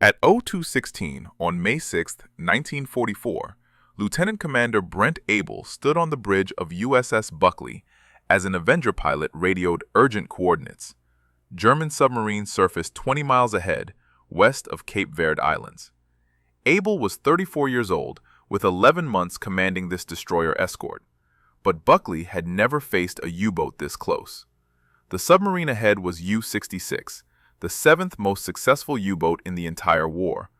At 0216 on May 6, 1944, Lieutenant Commander Brent Abel stood on the bridge of USS Buckley as an Avenger pilot radioed urgent coordinates. German submarine surfaced 20 miles ahead, west of Cape Verde Islands. Abel was 34 years old, with 11 months commanding this destroyer escort. But Buckley had never faced a U-boat this close. The submarine ahead was U-66, the seventh most successful U-boat in the entire war.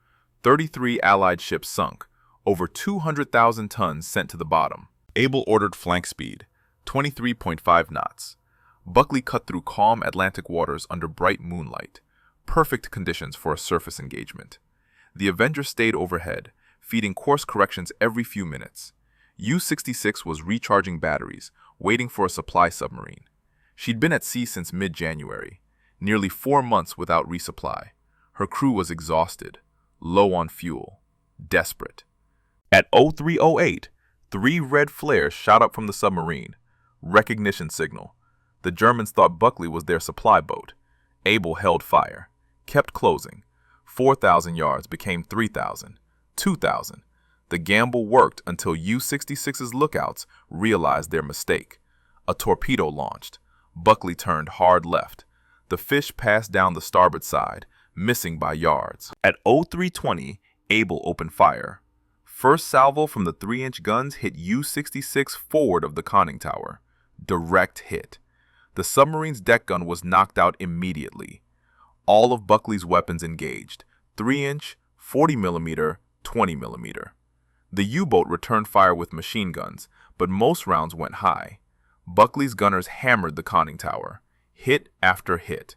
33 Allied ships sunk, over 200,000 tons sent to the bottom. Abel ordered flank speed, 23.5 knots. Buckley cut through calm Atlantic waters under bright moonlight, perfect conditions for a surface engagement. The Avenger stayed overhead, feeding course corrections every few minutes. U-66 was recharging batteries, waiting for a supply submarine. She'd been at sea since mid-January, nearly 4 months without resupply. Her crew was exhausted, low on fuel, desperate. At 0308, 3 red flares shot up from the submarine. Recognition signal. The Germans thought Buckley was their supply boat. Abel held fire, kept closing. 4,000 yards became 3,000, 2,000. The gamble worked until U-66's lookouts realized their mistake. A torpedo launched. Buckley turned hard left. The fish passed down the starboard side, missing by yards. At 0320, Abel opened fire. First salvo from the 3-inch guns hit U-66 forward of the conning tower. Direct hit. The submarine's deck gun was knocked out immediately. All of Buckley's weapons engaged, 3-inch, 40mm, 20mm. The U-boat returned fire with machine guns, but most rounds went high. Buckley's gunners hammered the conning tower, hit after hit.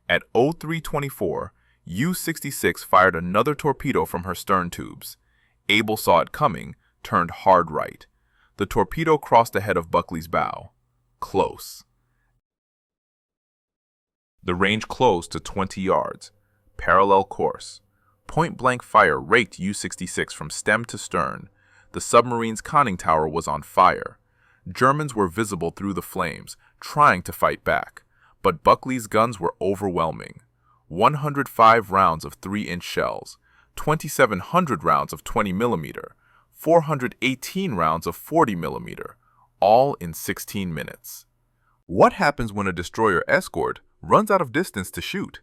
At 0324, U-66 fired another torpedo from her stern tubes. Abel saw it coming, turned hard right. The torpedo crossed ahead of Buckley's bow. Close. The range closed to 20 yards. Parallel course. Point-blank fire raked U-66 from stem to stern. The submarine's conning tower was on fire. Germans were visible through the flames, trying to fight back. But Buckley's guns were overwhelming. 105 rounds of 3-inch shells, 2,700 rounds of 20mm, 418 rounds of 40mm, all in 16 minutes. What happens when a destroyer escort runs out of distance to shoot?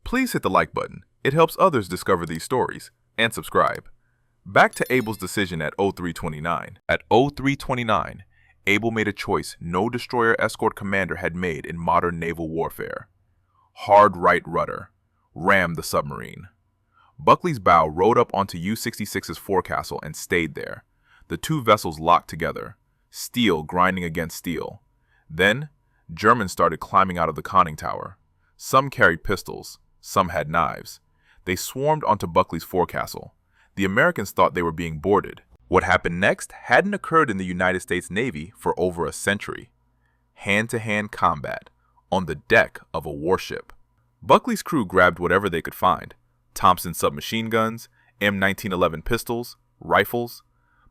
Please hit the like button. It helps others discover these stories. And subscribe. Back to Abel's decision at 0329. At 0329, Abel made a choice no destroyer escort commander had made in modern naval warfare. Hard right rudder. Ram the submarine. Buckley's bow rode up onto U-66's forecastle and stayed there. The two vessels locked together, steel grinding against steel. Then, Germans started climbing out of the conning tower. Some carried pistols, some had knives. They swarmed onto Buckley's forecastle. The Americans thought they were being boarded. What happened next hadn't occurred in the United States Navy for over a century. Hand-to-hand combat on the deck of a warship. Buckley's crew grabbed whatever they could find. Thompson submachine guns, M1911 pistols, rifles.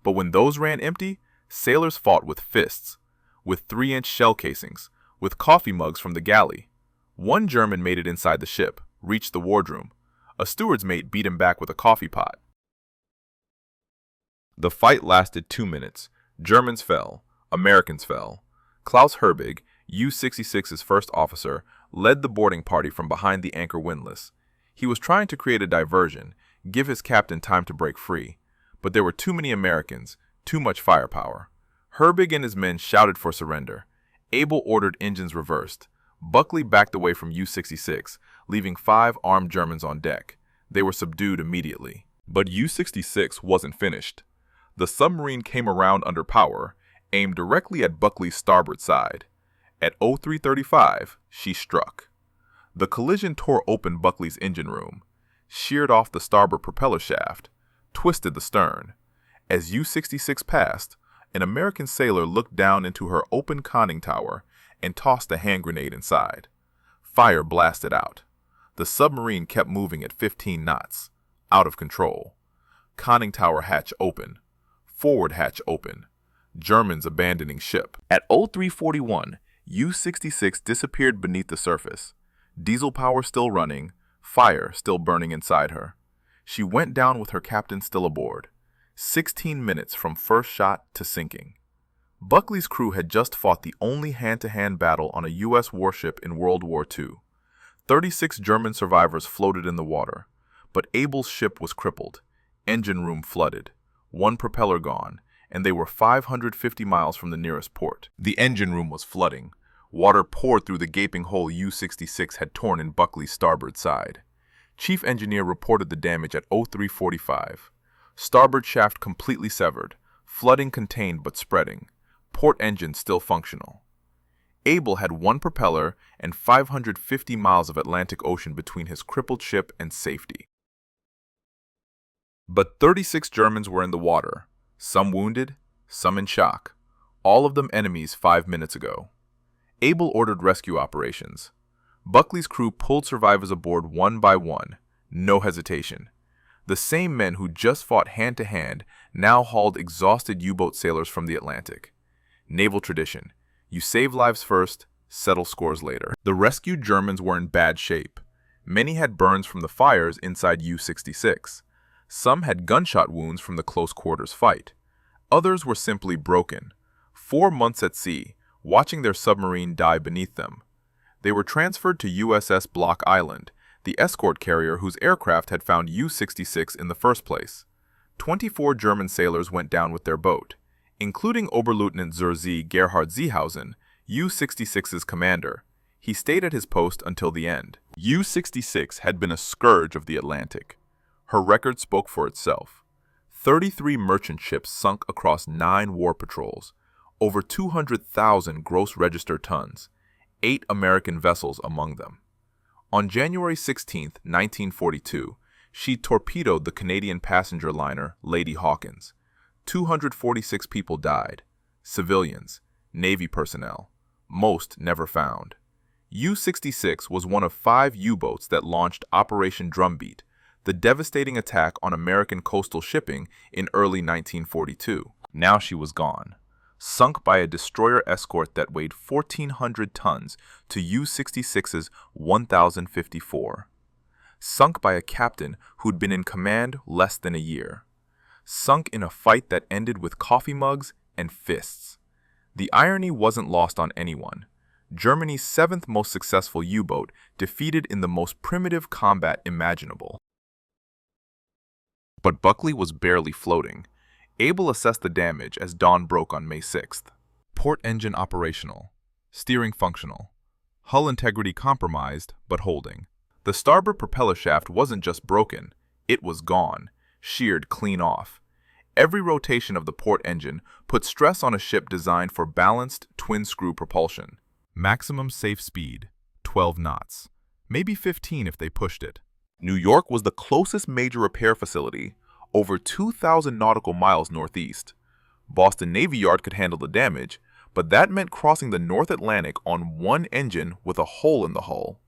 But when those ran empty, sailors fought with fists, with 3-inch shell casings, with coffee mugs from the galley. One German made it inside the ship, reached the wardroom. A steward's mate beat him back with a coffee pot. The fight lasted 2 minutes. Germans fell. Americans fell. Klaus Herbig, U-66's first officer, led the boarding party from behind the anchor windlass. He was trying to create a diversion, give his captain time to break free. But there were too many Americans, too much firepower. Herbig and his men shouted for surrender. Abel ordered engines reversed. Buckley backed away from U-66, leaving 5 armed Germans on deck. They were subdued immediately. But U-66 wasn't finished. The submarine came around under power, aimed directly at Buckley's starboard side. At 0335, she struck. The collision tore open Buckley's engine room, sheared off the starboard propeller shaft, twisted the stern. As U-66 passed, an American sailor looked down into her open conning tower and tossed a hand grenade inside. Fire blasted out. The submarine kept moving at 15 knots, out of control. Conning tower hatch open. Forward hatch open. Germans abandoning ship. At 0341, U-66 disappeared beneath the surface. Diesel power still running, fire still burning inside her. She went down with her captain still aboard, 16 minutes from first shot to sinking. Buckley's crew had just fought the only hand-to-hand battle on a U.S. warship in World War II. 36 German survivors floated in the water, but Abel's ship was crippled, engine room flooded, one propeller gone, and they were 550 miles from the nearest port. The engine room was flooding. Water poured through the gaping hole U-66 had torn in Buckley's starboard side. Chief engineer reported the damage at 03:45. Starboard shaft completely severed, flooding contained but spreading, port engine still functional. Abel had one propeller and 550 miles of Atlantic Ocean between his crippled ship and safety. But 36 Germans were in the water, some wounded, some in shock, all of them enemies 5 minutes ago. Abel ordered rescue operations. Buckley's crew pulled survivors aboard one by one, no hesitation. The same men who just fought hand-to-hand now hauled exhausted U-boat sailors from the Atlantic. Naval tradition: you save lives first, settle scores later. The rescued Germans were in bad shape. Many had burns from the fires inside U-66. Some had gunshot wounds from the close-quarters fight. Others were simply broken. 4 months at sea, watching their submarine die beneath them. They were transferred to USS Block Island, the escort carrier whose aircraft had found U-66 in the first place. 24 German sailors went down with their boat, including Oberleutnant zur See Gerhard Seehausen, U-66's commander. He stayed at his post until the end. U-66 had been a scourge of the Atlantic. Her record spoke for itself. 33 merchant ships sunk across 9 war patrols, over 200,000 gross register tons, 8 American vessels among them. On January 16, 1942, she torpedoed the Canadian passenger liner Lady Hawkins. 246 people died, civilians, Navy personnel, most never found. U-66 was one of 5 U-boats that launched Operation Drumbeat, the devastating attack on American coastal shipping in early 1942. Now she was gone, sunk by a destroyer escort that weighed 1,400 tons to U-66's 1,054. Sunk by a captain who'd been in command less than a year. Sunk in a fight that ended with coffee mugs and fists. The irony wasn't lost on anyone. Germany's 7th most successful U-boat defeated in the most primitive combat imaginable. But Buckley was barely floating. Abel assessed the damage as dawn broke on May 6th. Port engine operational. Steering functional. Hull integrity compromised, but holding. The starboard propeller shaft wasn't just broken, it was gone, sheared clean off. Every rotation of the port engine put stress on a ship designed for balanced twin-screw propulsion. Maximum safe speed, 12 knots. Maybe 15 if they pushed it. New York was the closest major repair facility, over 2,000 nautical miles northeast. Boston Navy Yard could handle the damage, but that meant crossing the North Atlantic on one engine with a hole in the hull.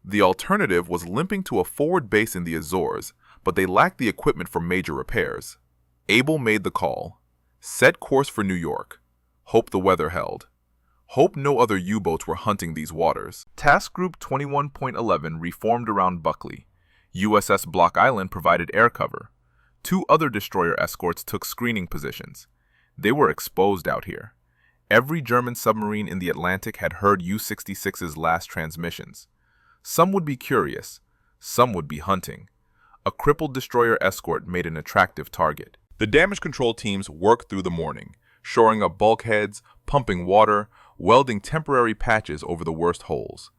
The alternative was limping to a forward base in the Azores, but they lacked the equipment for major repairs. Abel made the call. Set course for New York. Hope the weather held. Hope no other U-boats were hunting these waters. Task Group 21.11 reformed around Buckley. USS Block Island provided air cover. 2 other destroyer escorts took screening positions. They were exposed out here. Every German submarine in the Atlantic had heard U-66's last transmissions. Some would be curious, some would be hunting. A crippled destroyer escort made an attractive target. The damage control teams worked through the morning, shoring up bulkheads, pumping water, welding temporary patches over the worst holes.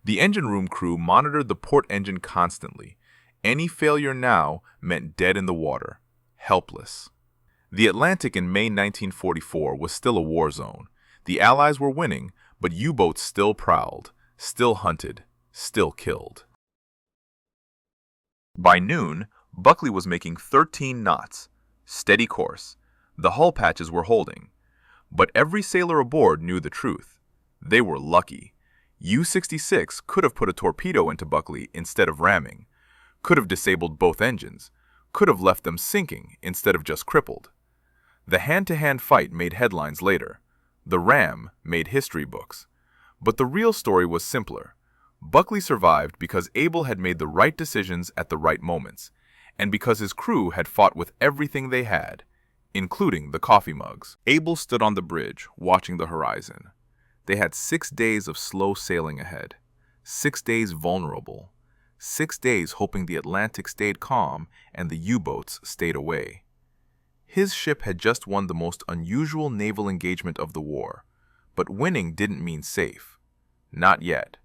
The engine room crew monitored the port engine constantly. Any failure now meant dead in the water, helpless. The Atlantic in May 1944 was still a war zone. The Allies were winning, but U-boats still prowled, still hunted, still killed. By noon, Buckley was making 13 knots. Steady course. The hull patches were holding. But every sailor aboard knew the truth. They were lucky. U-66 could have put a torpedo into Buckley instead of ramming, could have disabled both engines, could have left them sinking instead of just crippled. The hand-to-hand fight made headlines later. The ram made history books. But the real story was simpler. Buckley survived because Abel had made the right decisions at the right moments, and because his crew had fought with everything they had, including the coffee mugs. Abel stood on the bridge, watching the horizon. They had 6 days of slow sailing ahead, 6 days vulnerable, 6 days hoping the Atlantic stayed calm and the U-boats stayed away. His ship had just won the most unusual naval engagement of the war, but winning didn't mean safe. Not yet.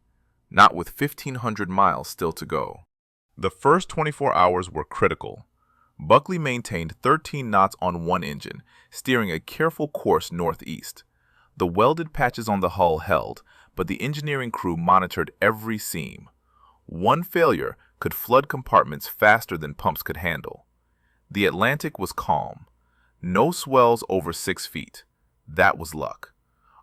Not with 1,500 miles still to go. The first 24 hours were critical. Buckley maintained 13 knots on one engine, steering a careful course northeast. The welded patches on the hull held, but the engineering crew monitored every seam. One failure could flood compartments faster than pumps could handle. The Atlantic was calm. No swells over 6 feet. That was luck.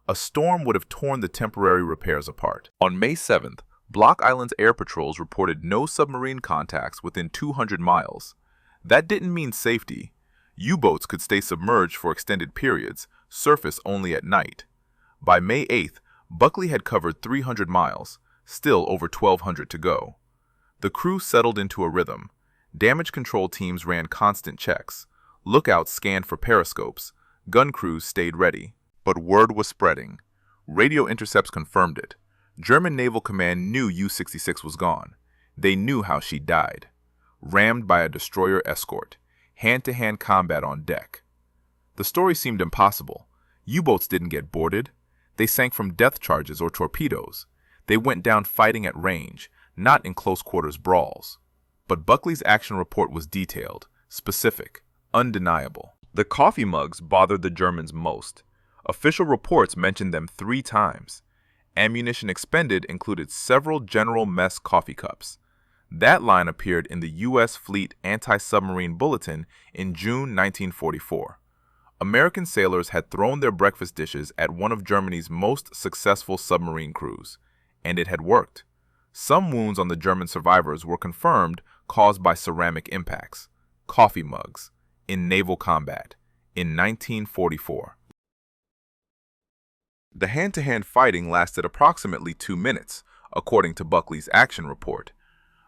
A storm would have torn the temporary repairs apart. On May 7th, Block Island's air patrols reported no submarine contacts within 200 miles. That didn't mean safety. U-boats could stay submerged for extended periods, surface only at night. By May 8th, Buckley had covered 300 miles, still over 1,200 to go. The crew settled into a rhythm. Damage control teams ran constant checks. Lookouts scanned for periscopes. Gun crews stayed ready. But word was spreading. Radio intercepts confirmed it. German Naval Command knew U-66 was gone. They knew how she died. Rammed by a destroyer escort. Hand-to-hand combat on deck. The story seemed impossible. U-boats didn't get boarded. They sank from depth charges or torpedoes. They went down fighting at range, not in close-quarters brawls. But Buckley's action report was detailed, specific, undeniable. The coffee mugs bothered the Germans most. Official reports mentioned them 3 times. Ammunition expended included several General Mess coffee cups. That line appeared in the U.S. Fleet Anti-Submarine Bulletin in June 1944. American sailors had thrown their breakfast dishes at one of Germany's most successful submarine crews, and it had worked. Some wounds on the German survivors were confirmed caused by ceramic impacts, coffee mugs, in naval combat, in 1944. The hand-to-hand fighting lasted approximately 2 minutes, according to Buckley's action report.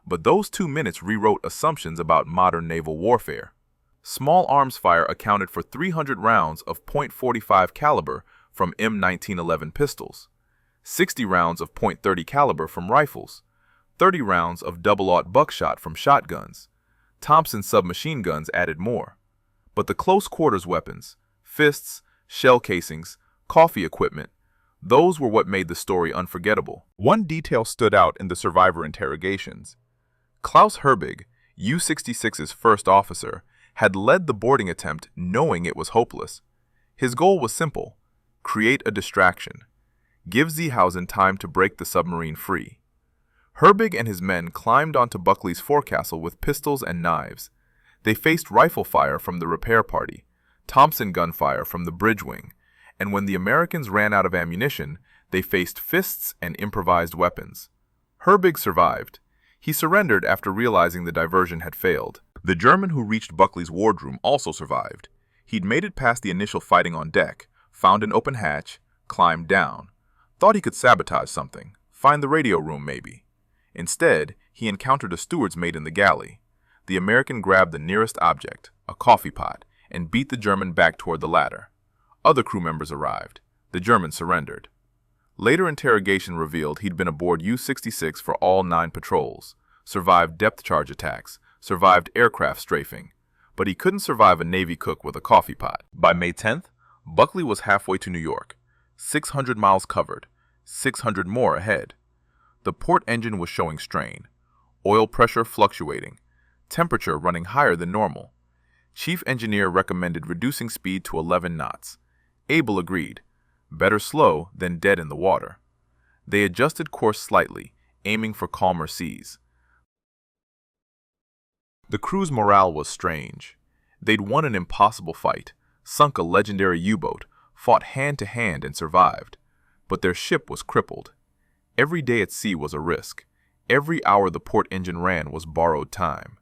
But those 2 minutes rewrote assumptions about modern naval warfare. Small arms fire accounted for 300 rounds of .45 caliber from M1911 pistols, 60 rounds of .30 caliber from rifles, 30 rounds of double-aught buckshot from shotguns. Thompson submachine guns added more. But the close-quarters weapons, fists, shell casings, coffee equipment, those were what made the story unforgettable. One detail stood out in the survivor interrogations. Klaus Herbig, U-66's first officer, had led the boarding attempt knowing it was hopeless. His goal was simple: create a distraction. Give Seehausen time to break the submarine free. Herbig and his men climbed onto Buckley's forecastle with pistols and knives. They faced rifle fire from the repair party, Thompson gunfire from the bridge wing, and when the Americans ran out of ammunition, they faced fists and improvised weapons. Herbig survived. He surrendered after realizing the diversion had failed. The German who reached Buckley's wardroom also survived. He'd made it past the initial fighting on deck, found an open hatch, climbed down. Thought he could sabotage something, find the radio room maybe. Instead, he encountered a steward's mate in the galley. The American grabbed the nearest object, a coffee pot, and beat the German back toward the ladder. Other crew members arrived. The German surrendered. Later interrogation revealed he'd been aboard U-66 for all 9 patrols, survived depth charge attacks, survived aircraft strafing, but he couldn't survive a Navy cook with a coffee pot. By May 10th, Buckley was halfway to New York, 600 miles covered, 600 more ahead. The port engine was showing strain, oil pressure fluctuating, temperature running higher than normal. Chief engineer recommended reducing speed to 11 knots. Abel agreed. Better slow than dead in the water. They adjusted course slightly, aiming for calmer seas. The crew's morale was strange. They'd won an impossible fight, sunk a legendary U-boat, fought hand-to-hand and survived. But their ship was crippled. Every day at sea was a risk. Every hour the port engine ran was borrowed time.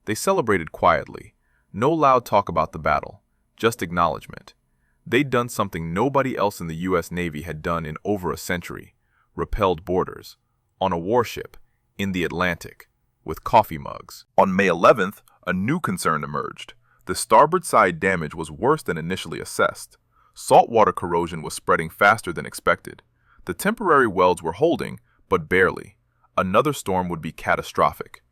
They celebrated quietly. No loud talk about the battle, just acknowledgement. They'd done something nobody else in the U.S. Navy had done in over a century: repelled boarders, on a warship, in the Atlantic, with coffee mugs. On May 11th, A new concern emerged. The starboard side damage was worse than initially assessed. Saltwater corrosion was spreading faster than expected. The temporary welds were holding, but barely. Another storm would be catastrophic.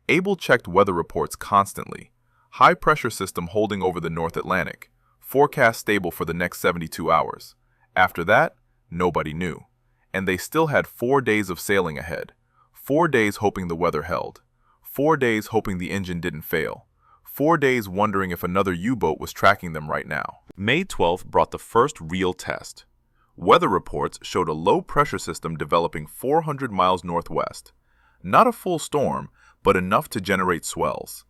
Abel checked weather reports constantly. High pressure system holding over the North Atlantic. Forecast stable for the next 72 hours. After that, nobody knew. And they still had 4 days of sailing ahead. 4 days hoping the weather held. 4 days hoping the engine didn't fail. 4 days wondering if another U-boat was tracking them right now. May 12th brought the first real test. Weather reports showed a low-pressure system developing 400 miles northwest. Not a full storm, but enough to generate swells.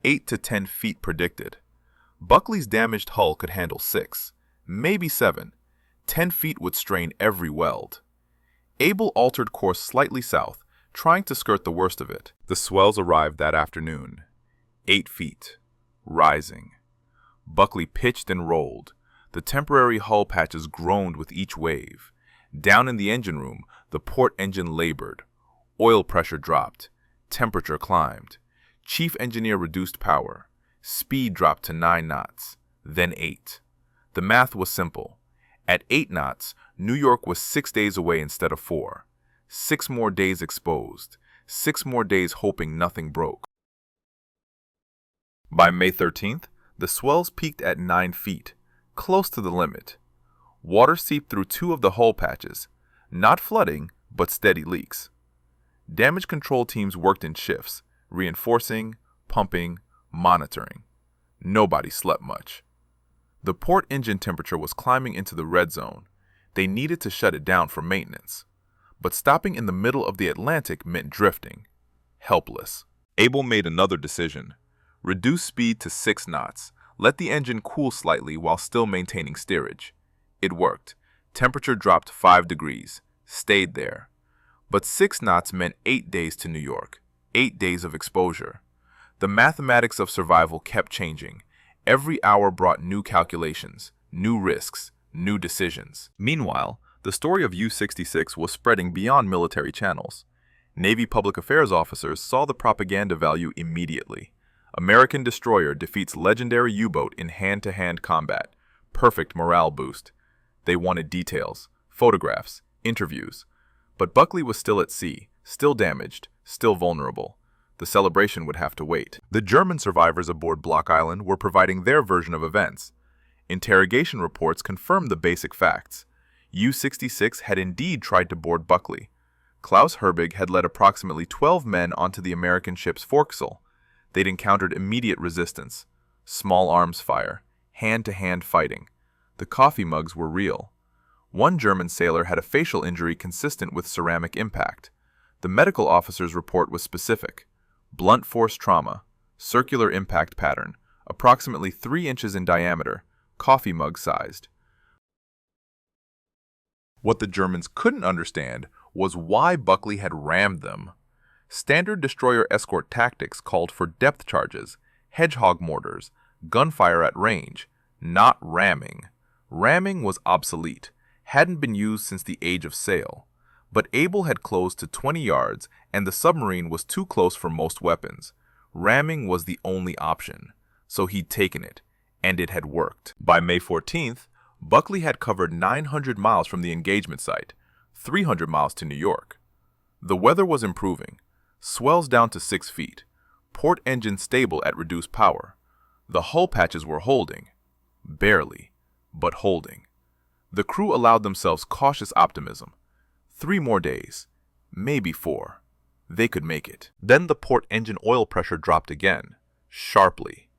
8 to 10 feet predicted. Buckley's damaged hull could handle 6, maybe 7. 10 feet would strain every weld. Abel altered course slightly south, trying to skirt the worst of it. The swells arrived that afternoon. 8 feet. Rising. Buckley pitched and rolled. The temporary hull patches groaned with each wave. Down in the engine room, the port engine labored. Oil pressure dropped. Temperature climbed. Chief engineer reduced power. Speed dropped to 9 knots, then 8. The math was simple. At 8 knots, New York was 6 days away instead of 4. 6 more days exposed. 6 more days hoping nothing broke. By May 13th, the swells peaked at 9 feet, close to the limit. Water seeped through 2 of the hull patches, not flooding, but steady leaks. Damage control teams worked in shifts, reinforcing, pumping, monitoring. Nobody slept much. The port engine temperature was climbing into the red zone. They needed to shut it down for maintenance. But stopping in the middle of the Atlantic meant drifting. Helpless. Abel made another decision. Reduce speed to 6 knots. Let the engine cool slightly while still maintaining steerage. It worked. Temperature dropped 5 degrees. Stayed there. But 6 knots meant 8 days to New York. 8 days of exposure. The mathematics of survival kept changing. Every hour brought new calculations, new risks, new decisions. Meanwhile, the story of U-66 was spreading beyond military channels. Navy public affairs officers saw the propaganda value immediately. American destroyer defeats legendary U-boat in hand-to-hand combat. Perfect morale boost. They wanted details, photographs, interviews. But Buckley was still at sea, still damaged, still vulnerable. The celebration would have to wait. The German survivors aboard Block Island were providing their version of events. Interrogation reports confirmed the basic facts. U-66 had indeed tried to board Buckley. Klaus Herbig had led approximately 12 men onto the American ship's forecastle. They'd encountered immediate resistance. Small arms fire. Hand-to-hand fighting. The coffee mugs were real. One German sailor had a facial injury consistent with ceramic impact. The medical officer's report was specific. Blunt force trauma. Circular impact pattern. Approximately 3 inches in diameter. Coffee mug sized. What the Germans couldn't understand was why Buckley had rammed them. Standard destroyer escort tactics called for depth charges, hedgehog mortars, gunfire at range, not ramming. Ramming was obsolete, hadn't been used since the age of sail. But Abel had closed to 20 yards and the submarine was too close for most weapons. Ramming was the only option, so he'd taken it, and it had worked. By May 14th, Buckley had covered 900 miles from the engagement site, 300 miles to New York. The weather was improving. Swells down to 6 feet. Port engine stable at reduced power. The hull patches were holding. Barely, but holding. The crew allowed themselves cautious optimism. 3 more days. Maybe 4. They could make it. Then the port engine oil pressure dropped again. Sharply.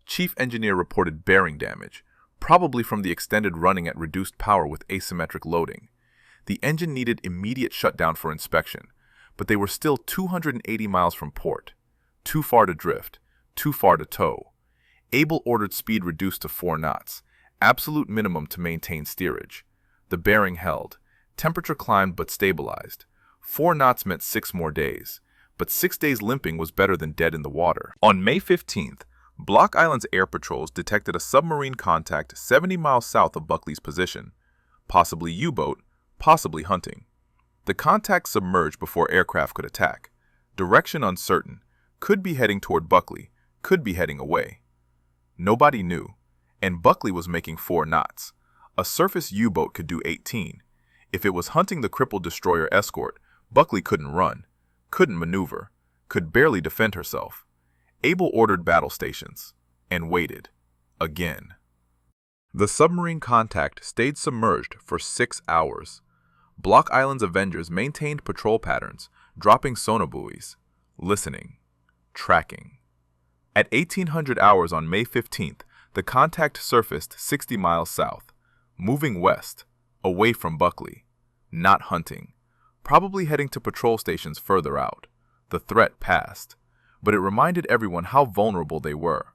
Chief engineer reported bearing damage, probably from the extended running at reduced power with asymmetric loading. The engine needed immediate shutdown for inspection. But they were still 280 miles from port. Too far to drift, too far to tow. Abel ordered speed reduced to 4 knots, absolute minimum to maintain steerage. The bearing held. Temperature climbed but stabilized. 4 knots meant 6 more days, but 6 days limping was better than dead in the water. On May 15th, Block Island's air patrols detected a submarine contact 70 miles south of Buckley's position. Possibly U-boat, possibly hunting. The contact submerged before aircraft could attack. Direction uncertain. Could be heading toward Buckley. could be heading away. Nobody knew, and Buckley was making 4 knots. A surface U-boat could do 18. If it was hunting the crippled destroyer escort, Buckley couldn't run, couldn't maneuver, could barely defend herself. Abel ordered battle stations, and waited. Again. The submarine contact stayed submerged for 6 hours. Block Island's Avengers maintained patrol patterns, dropping sonobuoys, listening, tracking. At 1800 hours on May 15th, the contact surfaced 60 miles south, moving west, away from Buckley, not hunting, probably heading to patrol stations further out. The threat passed, but it reminded everyone how vulnerable they were.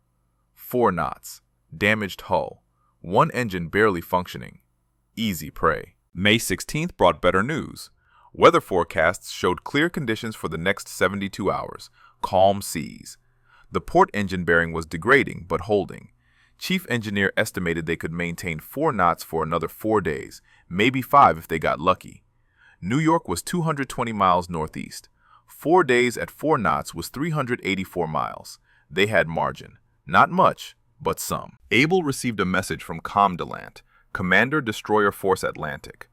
4 knots, damaged hull, 1 engine barely functioning. Easy prey. May 16th brought better news. Weather forecasts showed clear conditions for the next 72 hours, calm seas. The port engine bearing was degrading but holding. Chief engineer estimated they could maintain 4 knots for another 4 days, maybe 5 if they got lucky. New York was 220 miles northeast. 4 days at 4 knots was 384 miles. They had margin. Not much, but some. Abel received a message from Commandant, Commander Destroyer Force Atlantic.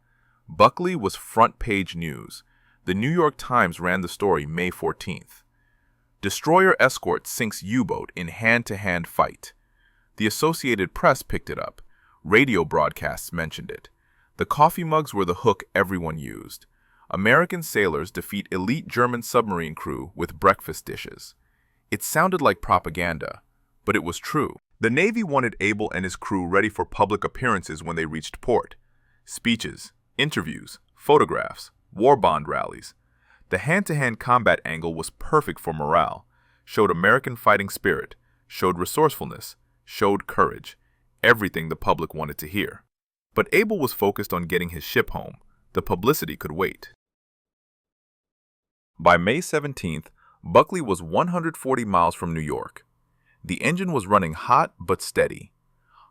Buckley was front-page news. The New York Times ran the story May 14th. Destroyer escort sinks U-boat in hand-to-hand fight. The Associated Press picked it up. Radio broadcasts mentioned it. The coffee mugs were the hook everyone used. American sailors defeat elite German submarine crew with breakfast dishes. It sounded like propaganda, but it was true. The Navy wanted Abel and his crew ready for public appearances when they reached port. Speeches, interviews, photographs, war bond rallies. The hand-to-hand combat angle was perfect for morale, showed American fighting spirit, showed resourcefulness, showed courage, everything the public wanted to hear. But Abel was focused on getting his ship home. The publicity could wait. By May 17th, Buckley was 140 miles from New York. The engine was running hot but steady.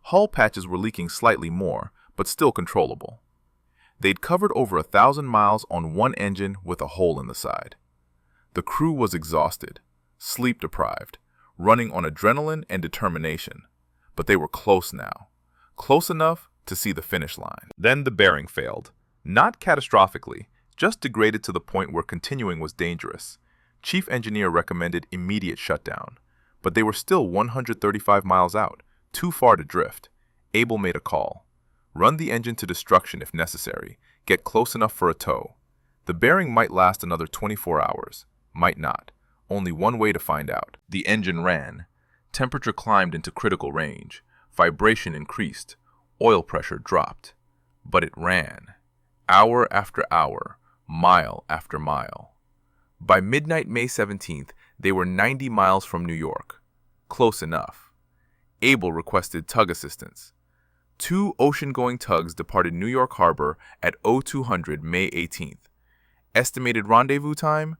Hull patches were leaking slightly more, but still controllable. They'd covered over 1,000 miles on one engine with a hole in the side. The crew was exhausted, sleep-deprived, running on adrenaline and determination. But they were close now. Close enough to see the finish line. Then the bearing failed. Not catastrophically, just degraded to the point where continuing was dangerous. Chief engineer recommended immediate shutdown. But they were still 135 miles out, too far to drift. Abel made a call. Run the engine to destruction if necessary. Get close enough for a tow. The bearing might last another 24 hours. Might not. Only one way to find out. The engine ran. Temperature climbed into critical range. Vibration increased. Oil pressure dropped. But it ran. Hour after hour. Mile after mile. By midnight May 17th, they were 90 miles from New York. Close enough. Abel requested tug assistance. 2 ocean-going tugs departed New York Harbor at 0200 May 18th. Estimated rendezvous time,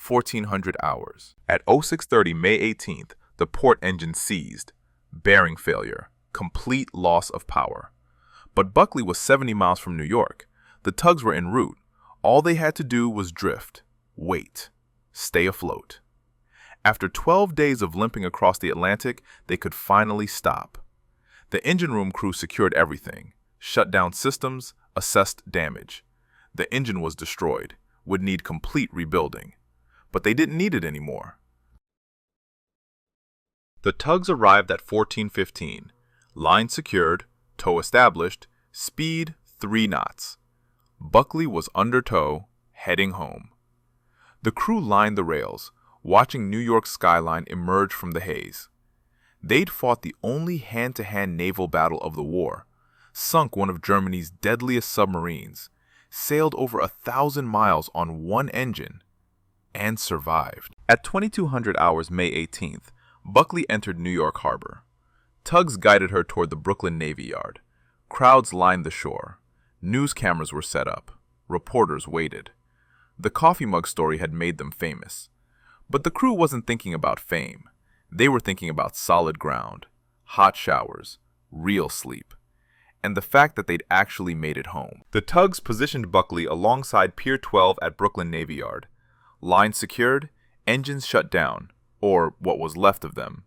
1400 hours. At 0630 May 18th, the port engine seized. Bearing failure. Complete loss of power. But Buckley was 70 miles from New York. The tugs were en route. All they had to do was drift. Wait. Stay afloat. After 12 days of limping across the Atlantic, they could finally stop. The engine room crew secured everything, shut down systems, assessed damage. The engine was destroyed, would need complete rebuilding. But they didn't need it anymore. The tugs arrived at 14:15. Line secured, tow established, speed 3 knots. Buckley was under tow, heading home. The crew lined the rails, watching New York's skyline emerge from the haze. They'd fought the only hand-to-hand naval battle of the war, sunk one of Germany's deadliest submarines, sailed over 1,000 miles on one engine, and survived. At 2200 hours May 18th, Buckley entered New York Harbor. Tugs guided her toward the Brooklyn Navy Yard. Crowds lined the shore. News cameras were set up. Reporters waited. The coffee mug story had made them famous. But the crew wasn't thinking about fame. They were thinking about solid ground, hot showers, real sleep, and the fact that they'd actually made it home. The tugs positioned Buckley alongside Pier 12 at Brooklyn Navy Yard. Lines secured, engines shut down, or what was left of them.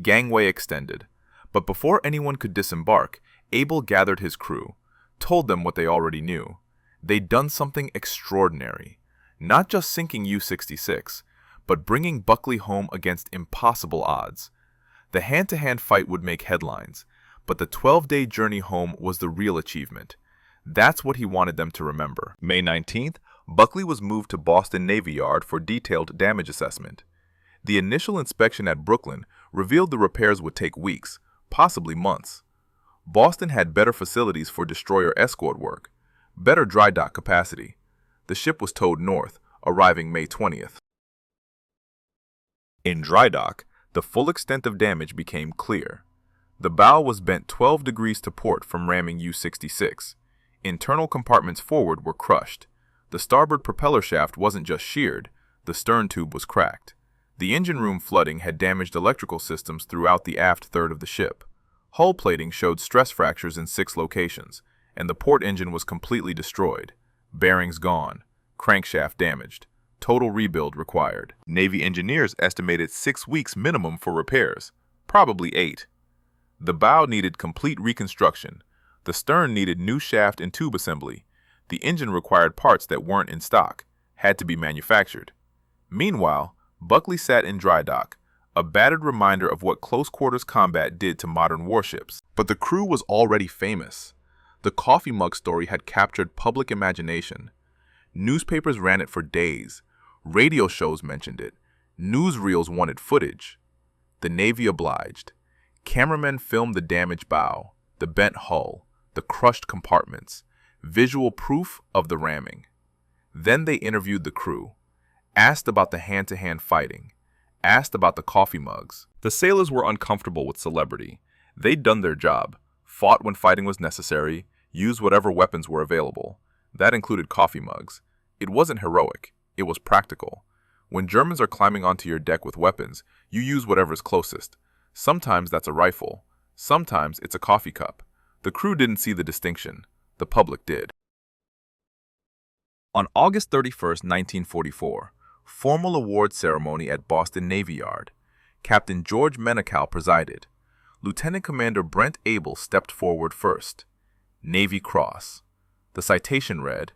Gangway extended. But before anyone could disembark, Abel gathered his crew, told them what they already knew. They'd done something extraordinary. Not just sinking U-66, but bringing Buckley home against impossible odds. The hand-to-hand fight would make headlines, but the 12-day journey home was the real achievement. That's what he wanted them to remember. May 19th, Buckley was moved to Boston Navy Yard for detailed damage assessment. The initial inspection at Brooklyn revealed the repairs would take weeks, possibly months. Boston had better facilities for destroyer escort work, better dry dock capacity. The ship was towed north, arriving May 20th. In dry dock, the full extent of damage became clear. The bow was bent 12 degrees to port from ramming U-66. Internal compartments forward were crushed. The starboard propeller shaft wasn't just sheared, the stern tube was cracked. The engine room flooding had damaged electrical systems throughout the aft third of the ship. Hull plating showed stress fractures in 6 locations, and the port engine was completely destroyed. Bearings gone, crankshaft damaged. Total rebuild required. Navy engineers estimated 6 weeks minimum for repairs, probably 8. The bow needed complete reconstruction. The stern needed new shaft and tube assembly. The engine required parts that weren't in stock, had to be manufactured. Meanwhile, Buckley sat in dry dock, a battered reminder of what close-quarters combat did to modern warships. But the crew was already famous. The coffee mug story had captured public imagination. Newspapers ran it for days. Radio shows mentioned it. Newsreels wanted footage. The Navy obliged. Cameramen filmed the damaged bow, the bent hull, the crushed compartments, visual proof of the ramming. Then they interviewed the crew, asked about the hand-to-hand fighting, asked about the coffee mugs. The sailors were uncomfortable with celebrity. They'd done their job, fought when fighting was necessary, used whatever weapons were available. That included coffee mugs. It wasn't heroic, it was practical. When Germans are climbing onto your deck with weapons, you use whatever's closest. Sometimes that's a rifle, sometimes it's a coffee cup. The crew didn't see the distinction. The public did. On August 31st, 1944, formal award ceremony at Boston Navy Yard. Captain George Menecal presided. Lieutenant Commander Brent Abel stepped forward first. Navy Cross. The citation read,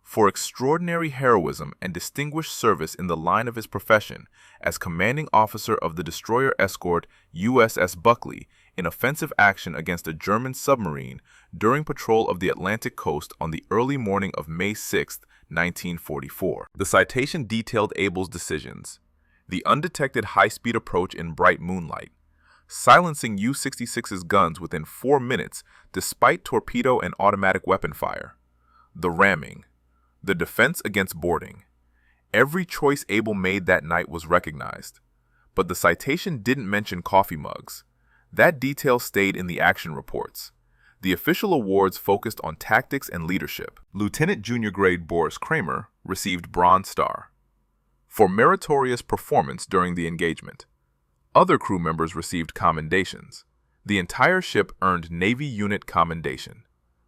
"For extraordinary heroism and distinguished service in the line of his profession as commanding officer of the destroyer escort USS Buckley in offensive action against a German submarine during patrol of the Atlantic coast on the early morning of May 6, 1944. The citation detailed Abel's decisions. The undetected high-speed approach in bright moonlight, silencing U-66's guns within 4 minutes despite torpedo and automatic weapon fire. The ramming. The defense against boarding. Every choice Abel made that night was recognized. But the citation didn't mention coffee mugs. That detail stayed in the action reports. The official awards focused on tactics and leadership. Lieutenant Junior Grade Boris Kramer received Bronze Star for meritorious performance during the engagement. Other crew members received commendations. The entire ship earned Navy Unit Commendation.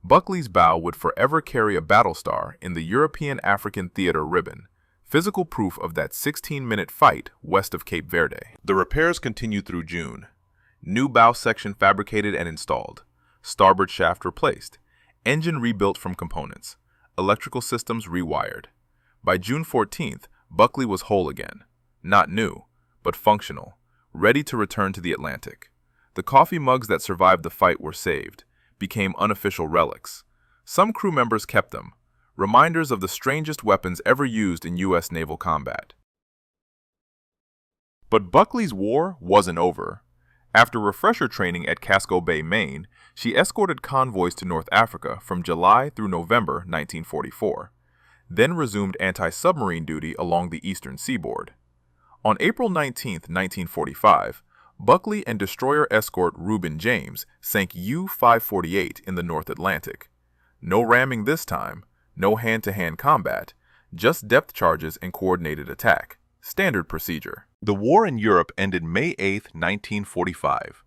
Buckley's bow would forever carry a battle star in the European-African Theater ribbon, physical proof of that 16-minute fight west of Cape Verde. The repairs continued through June. New bow section fabricated and installed. Starboard shaft replaced. Engine rebuilt from components. Electrical systems rewired. By June 14th, Buckley was whole again. Not new, but functional, ready to return to the Atlantic. The coffee mugs that survived the fight were saved, became unofficial relics. Some crew members kept them, reminders of the strangest weapons ever used in U.S. naval combat. But Buckley's war wasn't over. After refresher training at Casco Bay, Maine, she escorted convoys to North Africa from July through November 1944, then resumed anti-submarine duty along the eastern seaboard. On April 19, 1945, Buckley and destroyer escort Reuben James sank U-548 in the North Atlantic. No ramming this time, no hand-to-hand combat, just depth charges and coordinated attack. Standard procedure. The war in Europe ended May 8, 1945.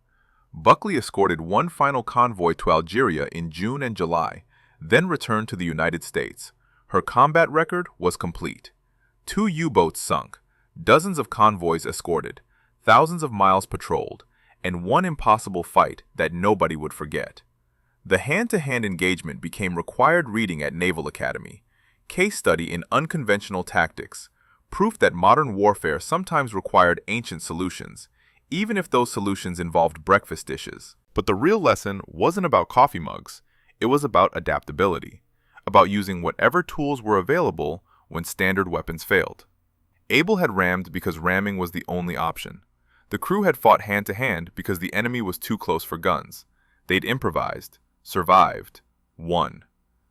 Buckley escorted one final convoy to Algeria in June and July, then returned to the United States. Her combat record was complete. 2 U-boats sunk, dozens of convoys escorted, thousands of miles patrolled, and one impossible fight that nobody would forget. The hand-to-hand engagement became required reading at Naval Academy, case study in unconventional tactics, proof that modern warfare sometimes required ancient solutions, even if those solutions involved breakfast dishes. But the real lesson wasn't about coffee mugs. It was about adaptability, about using whatever tools were available when standard weapons failed. Abel had rammed because ramming was the only option. The crew had fought hand-to-hand because the enemy was too close for guns. They'd improvised, survived, won.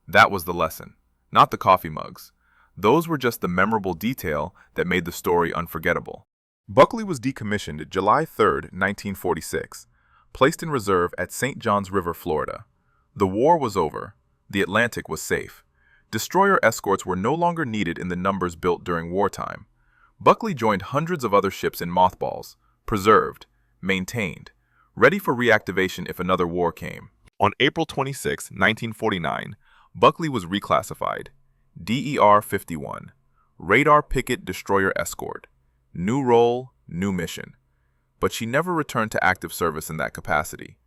That was the lesson, not the coffee mugs. Those were just the memorable detail that made the story unforgettable. Buckley was decommissioned July 3, 1946, placed in reserve at St. Johns River, Florida. The war was over. The Atlantic was safe. Destroyer escorts were no longer needed in the numbers built during wartime. Buckley joined hundreds of other ships in mothballs, preserved, maintained, ready for reactivation if another war came. On April 26, 1949, Buckley was reclassified. DER-51, Radar Picket Destroyer Escort. New role, new mission. But she never returned to active service in that capacity.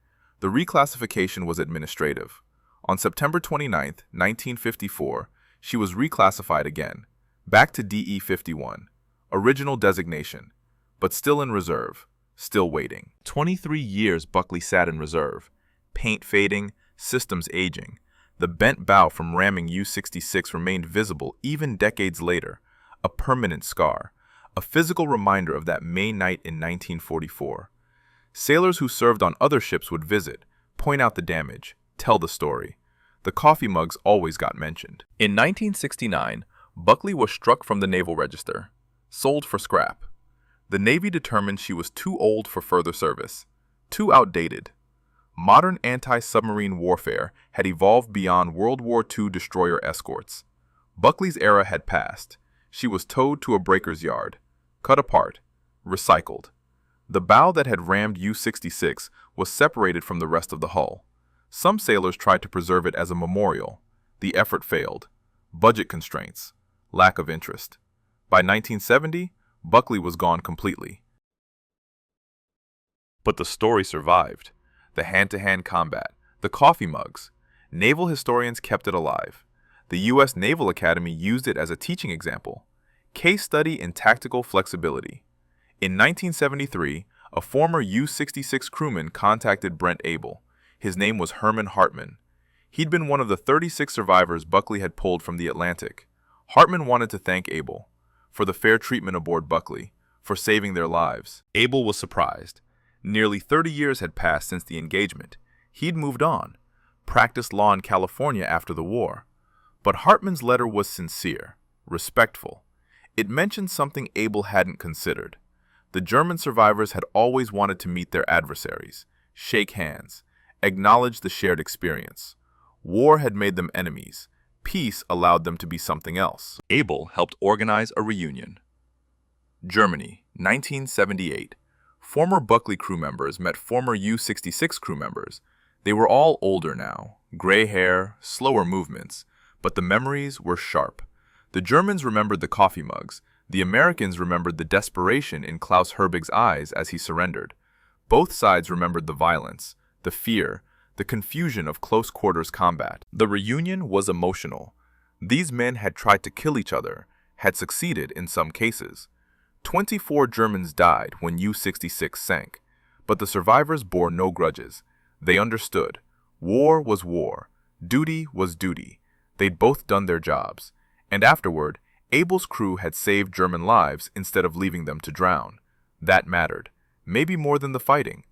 The reclassification was administrative. On September 29, 1954, she was reclassified again, back to DE-51, original designation, but still in reserve, still waiting. 23 years Buckley sat in reserve, paint fading, systems aging. The bent bow from ramming U-66 remained visible even decades later, a permanent scar, a physical reminder of that May night in 1944. Sailors who served on other ships would visit, point out the damage, tell the story. The coffee mugs always got mentioned. In 1969, Buckley was struck from the Naval Register, sold for scrap. The Navy determined she was too old for further service, too outdated. Modern anti-submarine warfare had evolved beyond World War II destroyer escorts. Buckley's era had passed. She was towed to a breaker's yard, cut apart, recycled. The bow that had rammed U-66 was separated from the rest of the hull. Some sailors tried to preserve it as a memorial. The effort failed. Budget constraints, lack of interest. By 1970, Buckley was gone completely. But the story survived. The hand-to-hand combat, the coffee mugs. Naval historians kept it alive. The U.S. Naval Academy used it as a teaching example. Case study in tactical flexibility. In 1973, a former U-66 crewman contacted Brent Abel. His name was Herman Hartman. He'd been one of the 36 survivors Buckley had pulled from the Atlantic. Hartman wanted to thank Abel for the fair treatment aboard Buckley, for saving their lives. Abel was surprised. Nearly 30 years had passed since the engagement. He'd moved on, practiced law in California after the war. But Hartman's letter was sincere, respectful. It mentioned something Abel hadn't considered. The German survivors had always wanted to meet their adversaries, shake hands, acknowledge the shared experience. War had made them enemies. Peace allowed them to be something else. Abel helped organize a reunion. Germany, 1978. Former Buckley crew members met former U-66 crew members. They were all older now, gray hair, slower movements, but the memories were sharp. The Germans remembered the coffee mugs. The Americans remembered the desperation in Klaus Herbig's eyes as he surrendered. Both sides remembered the violence, the fear, the confusion of close-quarters combat. The reunion was emotional. These men had tried to kill each other, had succeeded in some cases. 24 Germans died when U-66 sank, but the survivors bore no grudges. They understood. War was war. Duty was duty. They'd both done their jobs. And afterward, Abel's crew had saved German lives instead of leaving them to drown. That mattered, maybe more than the fighting.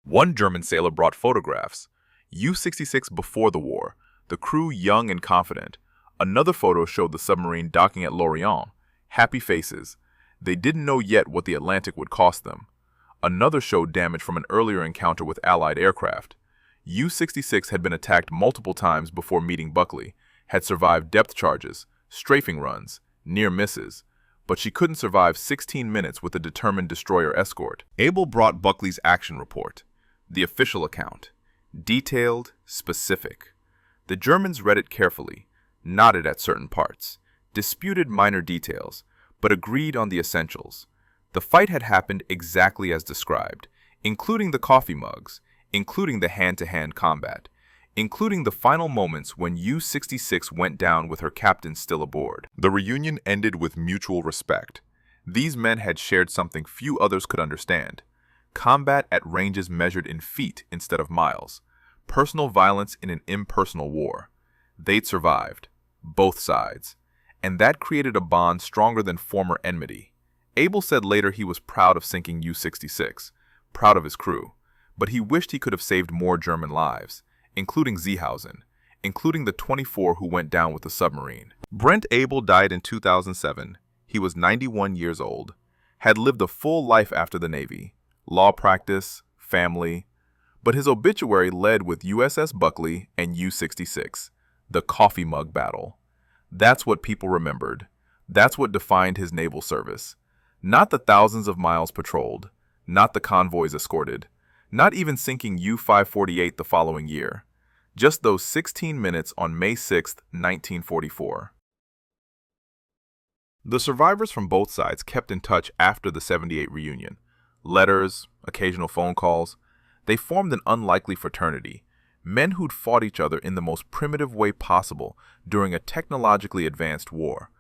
One German sailor brought photographs. U-66 before the war, the crew young and confident. Another photo showed the submarine docking at Lorient. Happy faces. They didn't know yet what the Atlantic would cost them. Another showed damage from an earlier encounter with Allied aircraft. U-66 had been attacked multiple times before meeting Buckley, had survived depth charges, strafing runs, near misses, but she couldn't survive 16 minutes with a determined destroyer escort. Abel brought Buckley's action report, the official account, detailed, specific. The Germans read it carefully, nodded at certain parts, disputed minor details, but agreed on the essentials. The fight had happened exactly as described, including the coffee mugs, including the hand-to-hand combat, including the final moments when U-66 went down with her captain still aboard. The reunion ended with mutual respect. These men had shared something few others could understand: combat at ranges measured in feet instead of miles, personal violence in an impersonal war. They'd survived, both sides, and that created a bond stronger than former enmity. Abel said later he was proud of sinking U-66, proud of his crew, but he wished he could have saved more German lives, including Seehausen, including the 24 who went down with the submarine. Brent Abel died in 2007. He was 91 years old, had lived a full life after the Navy, law practice, family, but his obituary led with USS Buckley and U-66, the coffee mug battle. That's what people remembered. That's what defined his naval service. Not the thousands of miles patrolled, not the convoys escorted, not even sinking U-548 the following year. Just those 16 minutes on May 6, 1944. The survivors from both sides kept in touch after the 78 reunion. Letters, occasional phone calls. They formed an unlikely fraternity, men who'd fought each other in the most primitive way possible during a technologically advanced war.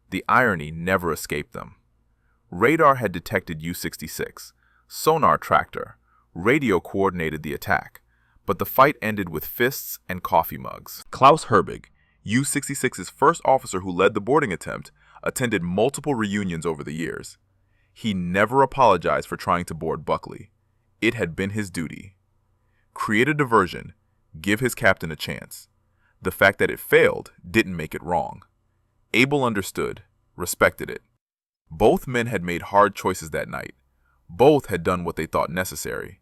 The irony never escaped them. Radar had detected U-66, sonar tracked her, radio coordinated the attack, but the fight ended with fists and coffee mugs. Klaus Herbig, U-66's first officer who led the boarding attempt, attended multiple reunions over the years. He never apologized for trying to board Buckley. It had been his duty. Create a diversion, give his captain a chance. The fact that it failed didn't make it wrong. Abel understood, respected it. Both men had made hard choices that night. Both had done what they thought necessary.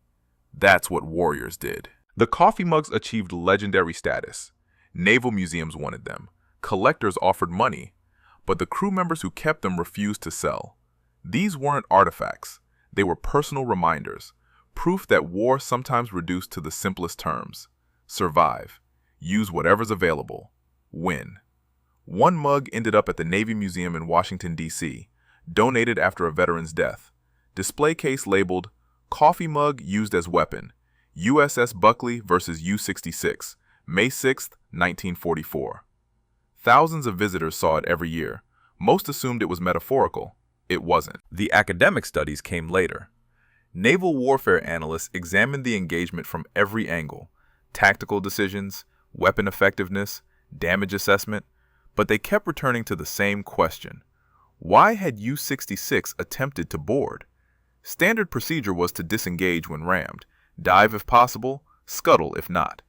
That's what warriors did. The coffee mugs achieved legendary status. Naval museums wanted them. Collectors offered money. But the crew members who kept them refused to sell. These weren't artifacts. They were personal reminders. Proof that war sometimes reduced to the simplest terms. Survive. Use whatever's available. Win. One mug ended up at the Navy Museum in Washington, D.C., donated after a veteran's death. Display case labeled, "Coffee Mug Used as Weapon, USS Buckley vs. U-66, May 6, 1944. Thousands of visitors saw it every year. Most assumed it was metaphorical. It wasn't. The academic studies came later. Naval warfare analysts examined the engagement from every angle: tactical decisions, weapon effectiveness, damage assessment, but they kept returning to the same question. Why had U-66 attempted to board? Standard procedure was to disengage when rammed, dive if possible, scuttle if not.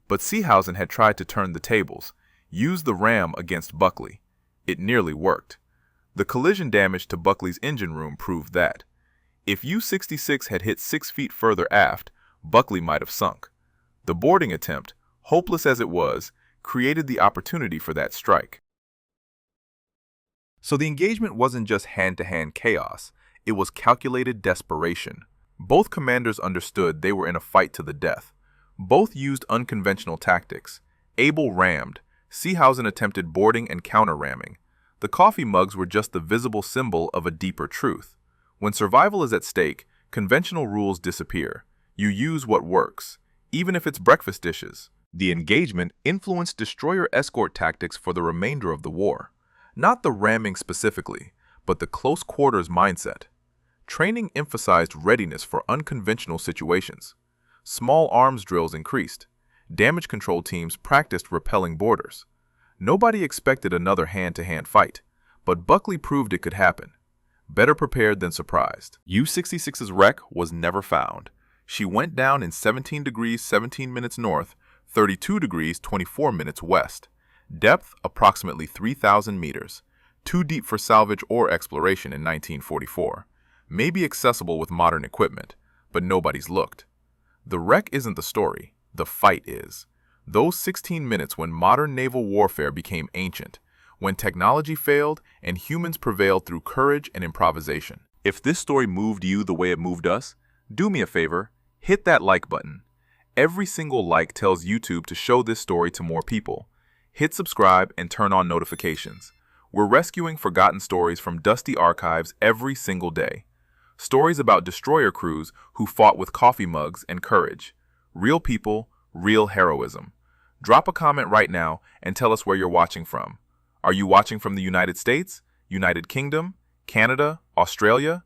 But Seehausen had tried to turn the tables, use the ram against Buckley. It nearly worked. The collision damage to Buckley's engine room proved that. If U-66 had hit 6 feet further aft, Buckley might have sunk. The boarding attempt, hopeless as it was, created the opportunity for that strike. So the engagement wasn't just hand-to-hand chaos, it was calculated desperation. Both commanders understood they were in a fight to the death. Both used unconventional tactics. Abel rammed. Seehausen attempted boarding and counter-ramming. The coffee mugs were just the visible symbol of a deeper truth. When survival is at stake, conventional rules disappear. You use what works, even if it's breakfast dishes. The engagement influenced destroyer escort tactics for the remainder of the war. Not the ramming specifically, but the close quarters mindset. Training emphasized readiness for unconventional situations. Small arms drills increased. Damage control teams practiced repelling boarders. Nobody expected another hand-to-hand fight, but Buckley proved it could happen. Better prepared than surprised. U-66's wreck was never found. She went down in 17 degrees 17 minutes north, 32 degrees 24 minutes west. Depth approximately 3,000 meters. Too deep for salvage or exploration in 1944. Maybe accessible with modern equipment, but nobody's looked. The wreck isn't the story, the fight is. Those 16 minutes when modern naval warfare became ancient, when technology failed and humans prevailed through courage and improvisation. If this story moved you the way it moved us, do me a favor, hit that like button. Every single like tells YouTube to show this story to more people. Hit subscribe and turn on notifications. We're rescuing forgotten stories from dusty archives every single day. Stories about destroyer crews who fought with coffee mugs and courage. Real people, real heroism. Drop a comment right now and tell us where you're watching from. Are you watching from the United States, United Kingdom, Canada, Australia?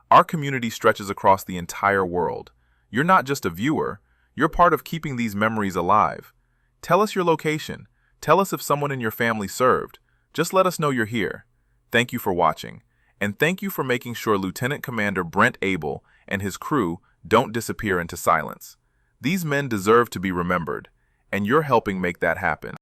Our community stretches across the entire world. You're not just a viewer, you're part of keeping these memories alive. Tell us your location. Tell us if someone in your family served. Just let us know you're here. Thank you for watching. And thank you for making sure Lieutenant Commander Brent Abel and his crew don't disappear into silence. These men deserve to be remembered, and you're helping make that happen.